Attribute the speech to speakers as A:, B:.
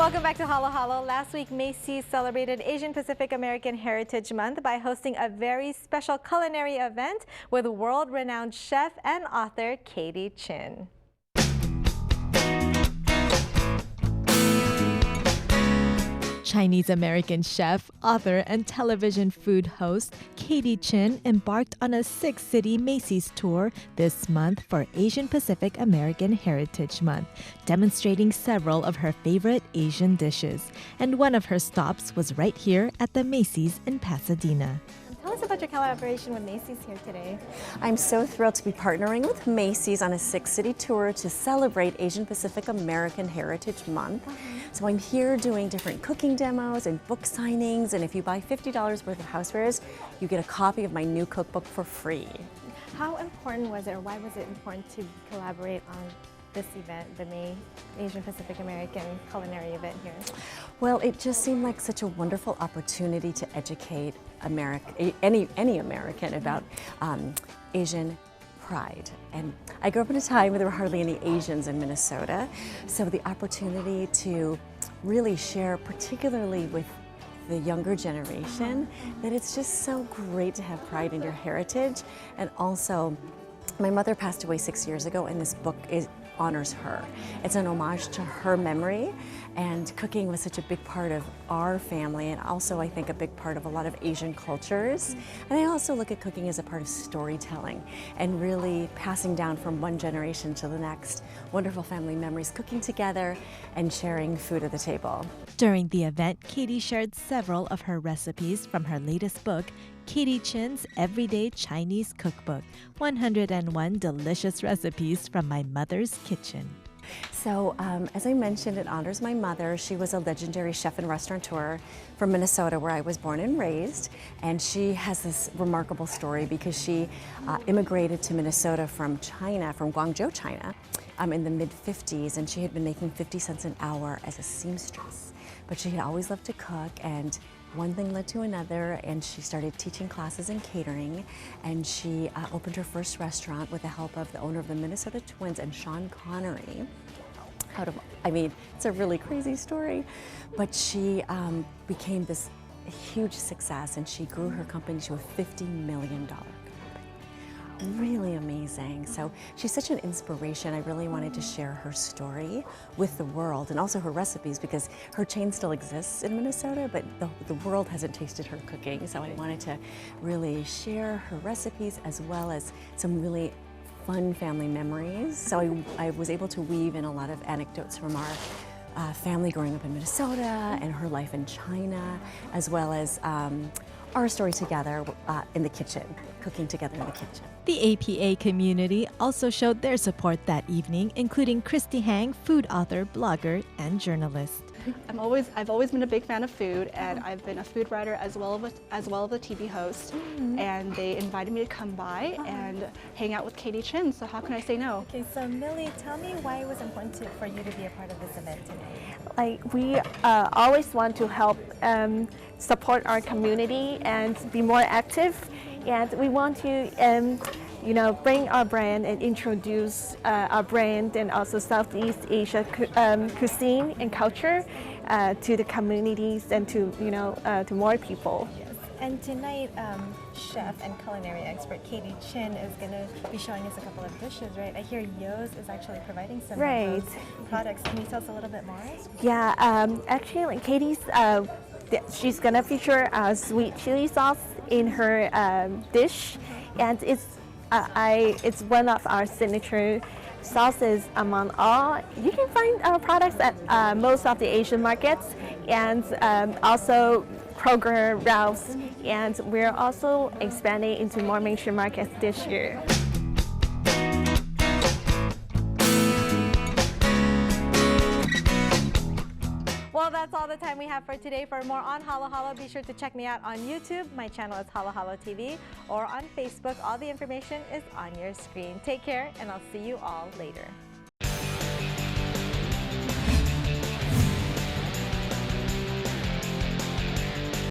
A: Welcome back to Halo Halo. Last week, Macy celebrated Asian Pacific American Heritage Month by hosting a very special culinary event with world-renowned chef and author Katie Chin. Chinese-American chef, author, and television food host Katie Chin embarked on a 6-city Macy's tour this month for Asian Pacific American Heritage Month, demonstrating several of her favorite Asian dishes. And one of her stops was right here at the Macy's in Pasadena. Tell us about your collaboration with Macy's here today.
B: I'm so thrilled to be partnering with Macy's on a 6-city tour to celebrate Asian Pacific American Heritage Month. So I'm here doing different cooking demos and book signings, and if you buy $50 worth of housewares, you get a copy of my new cookbook for free.
A: How important was it, or why was it important to collaborate on this event, the May Asian Pacific American culinary event here?
B: Well, it just seemed like such a wonderful opportunity to educate any American about Asian pride. And I grew up in a time where there were hardly any Asians in Minnesota, so the opportunity to really share, particularly with the younger generation, that it's just so great to have pride in your heritage. And also, my mother passed away 6 years ago, and this book honors her. It's an homage to her memory, and cooking was such a big part of our family, and also I think a big part of a lot of Asian cultures. And I also look at cooking as a part of storytelling and really passing down from one generation to the next. Wonderful family memories, cooking together and sharing food at the table.
A: During the event, Katie shared several of her recipes from her latest book, Katie Chin's Everyday Chinese Cookbook, 101 Delicious Recipes from My Mother's Kitchen.
B: So, as I mentioned, it honors my mother. She was a legendary chef and restaurateur from Minnesota, where I was born and raised. And she has this remarkable story because she immigrated to Minnesota from China, from Guangzhou, China, in the mid-50s. And she had been making 50 cents an hour as a seamstress. But she had always loved to cook, and one thing led to another, and she started teaching classes in catering, and she opened her first restaurant with the help of the owner of the Minnesota Twins and Sean Connery. It's a really crazy story, but she became this huge success, and she grew her company to a $50 million company. Really amazing. So she's such an inspiration. I really wanted to share her story with the world, and also her recipes, because her chain still exists in Minnesota, but the world hasn't tasted her cooking. So I wanted to really share her recipes as well as some really fun family memories. So I was able to weave in a lot of anecdotes from our family growing up in Minnesota and her life in China, as well as our story together in the kitchen, cooking together in the kitchen.
A: The APA community also showed their support that evening, including Kristie Hang, food author, blogger, and journalist.
C: I've always been a big fan of food, and I've been a food writer as well as a TV host. And they invited me to come by and hang out with Katie Chin. So how can I say no?
A: Okay, so Millie, tell me why it was important for you to be a part of this event today.
D: Like, we always want to help support our community and be more active, and we want to bring our brand and introduce our brand and also Southeast Asia cuisine and culture to the communities and to more people.
A: Yes. And tonight, chef and culinary expert Katie Chin is going to be showing us a couple of dishes, right? I hear YEOS is actually providing some of those products. Can you tell us a little bit more?
D: Yeah, actually, like Katie's, she's going to feature sweet chili sauce in her dish, and it's one of our signature sauces among all. You can find our products at most of the Asian markets, and also Kroger routes, and we're also expanding into more mainstream markets this year. Well, that's all the time we have for today. For more on Halo Halo, be sure to check me out on YouTube. My channel is Halo Halo TV, or on Facebook. All the information is on your screen. Take care, and I'll see you all later.